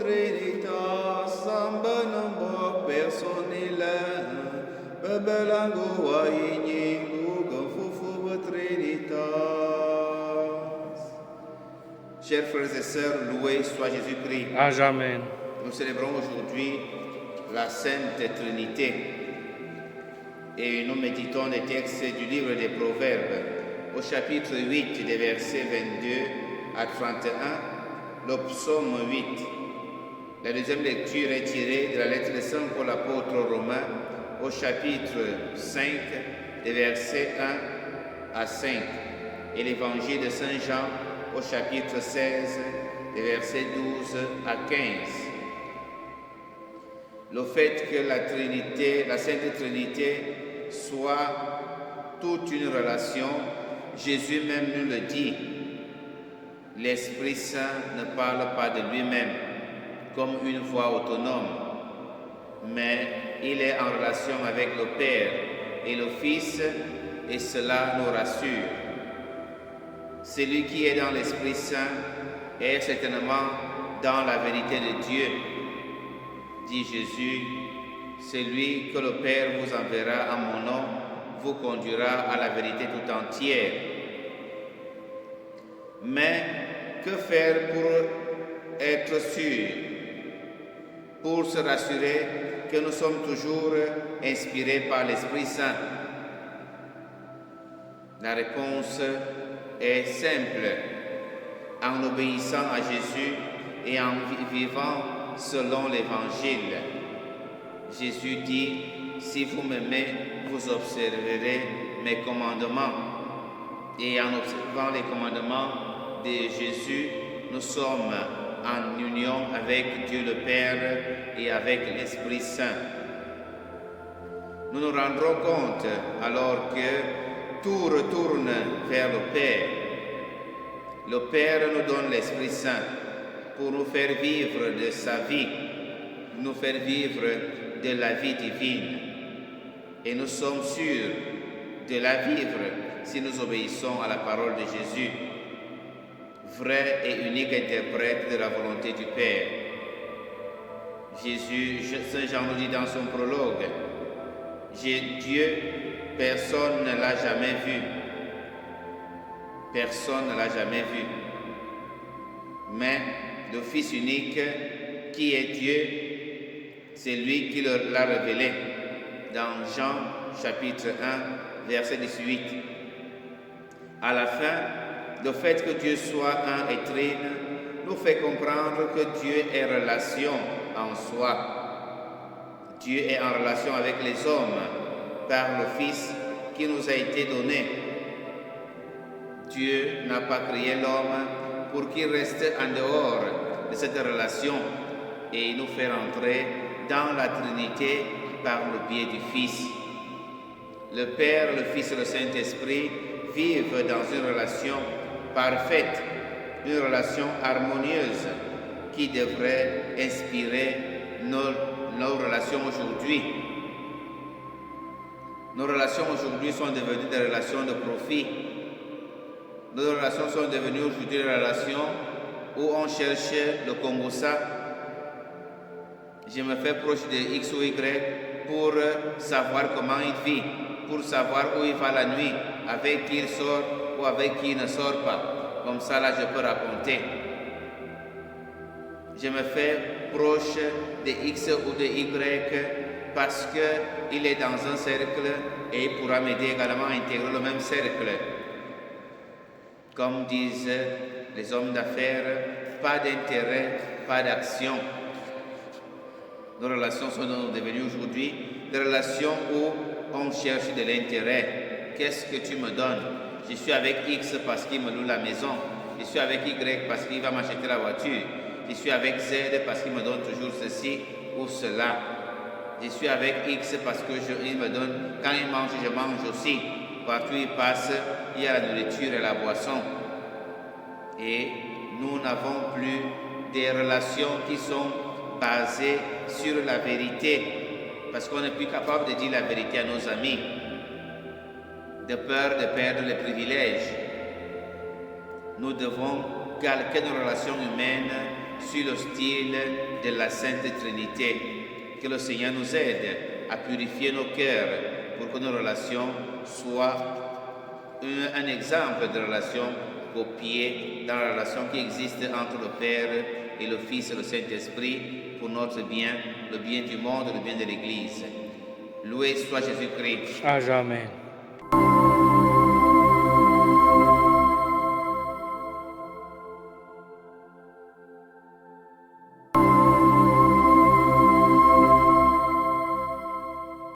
Trinitas, Sambanambok personila, Babalango Wainyin, Fufu Trinitas. Chers frères et sœurs, loué soit Jésus-Christ. Amen. Nous célébrons aujourd'hui la Sainte Trinité et nous méditons les textes du livre des Proverbes au chapitre 8 des versets 22 à 31, le psaume 8. La deuxième lecture est tirée de la lettre de Saint Paul apôtre aux Romains au chapitre 5 des versets 1 à 5 et l'évangile de Saint Jean au chapitre 16 des versets 12 à 15. Le fait que la Trinité, la Sainte Trinité, soit toute une relation, Jésus même nous le dit. L'Esprit Saint ne parle pas de lui-même comme une voix autonome, mais il est en relation avec le Père et le Fils, et cela nous rassure. Celui qui est dans l'Esprit Saint est certainement dans la vérité de Dieu. Dit Jésus, celui que le Père vous enverra en mon nom vous conduira à la vérité tout entière. Mais que faire pour être sûr, pour se rassurer que nous sommes toujours inspirés par l'Esprit Saint? La réponse est simple, en obéissant à Jésus et en vivant selon l'Évangile. Jésus dit, si vous m'aimez, vous observerez mes commandements. Et en observant les commandements de Jésus, nous sommes en union avec Dieu le Père et avec l'Esprit Saint. Nous nous rendrons compte alors que tout retourne vers le Père. Le Père nous donne l'Esprit Saint pour nous faire vivre de sa vie, nous faire vivre de la vie divine. Et nous sommes sûrs de la vivre si nous obéissons à la parole de Jésus, vrai et unique interprète de la volonté du Père. Saint Jean nous dit dans son prologue, Dieu, personne ne l'a jamais vu. Personne ne l'a jamais vu. Mais le Fils unique, qui est Dieu, c'est lui qui l'a révélé dans Jean chapitre 1, verset 18. À la fin, le fait que Dieu soit un et trine nous fait comprendre que Dieu est relation en soi. Dieu est en relation avec les hommes par le Fils qui nous a été donné. Dieu n'a pas créé l'homme pour qu'il reste en dehors de cette relation et nous fait entrer dans la Trinité par le biais du Fils. Le Père, le Fils et le Saint-Esprit vivent dans une relation parfaite, une relation harmonieuse qui devrait inspirer nos relations aujourd'hui. Nos relations aujourd'hui sont devenues des relations de profit. Nos relations sont devenues aujourd'hui des relations où on cherche le Congossa. Je me fais proche de X ou Y pour savoir comment il vit, pour savoir où il va la nuit, avec qui il sort ou avec qui il ne sort pas. Comme ça, là, je peux raconter. Je me fais proche de X ou de Y parce qu'il est dans un cercle et il pourra m'aider également à intégrer le même cercle. Comme disent les hommes d'affaires, pas d'intérêt, pas d'action. Nos relations sont devenues aujourd'hui des relations où on cherche de l'intérêt. Qu'est-ce que tu me donnes? Je suis avec X parce qu'il me loue la maison. Je suis avec Y parce qu'il va m'acheter la voiture. Je suis avec Z parce qu'il me donne toujours ceci ou cela. Je suis avec X parce qu'il me donne, quand il mange, je mange aussi. Partout il passe, il y a la nourriture et la boisson. Et nous n'avons plus des relations qui sont basées sur la vérité, parce qu'on n'est plus capable de dire la vérité à nos amis, de peur de perdre les privilèges. Nous devons calquer nos relations humaines sur le style de la Sainte Trinité. Que le Seigneur nous aide à purifier nos cœurs pour que nos relations soient un exemple de relation copiée dans la relation qui existe entre le Père et le Fils et le Saint-Esprit pour notre bien, le bien du monde, le bien de l'Église. Loué soit Jésus-Christ. À jamais.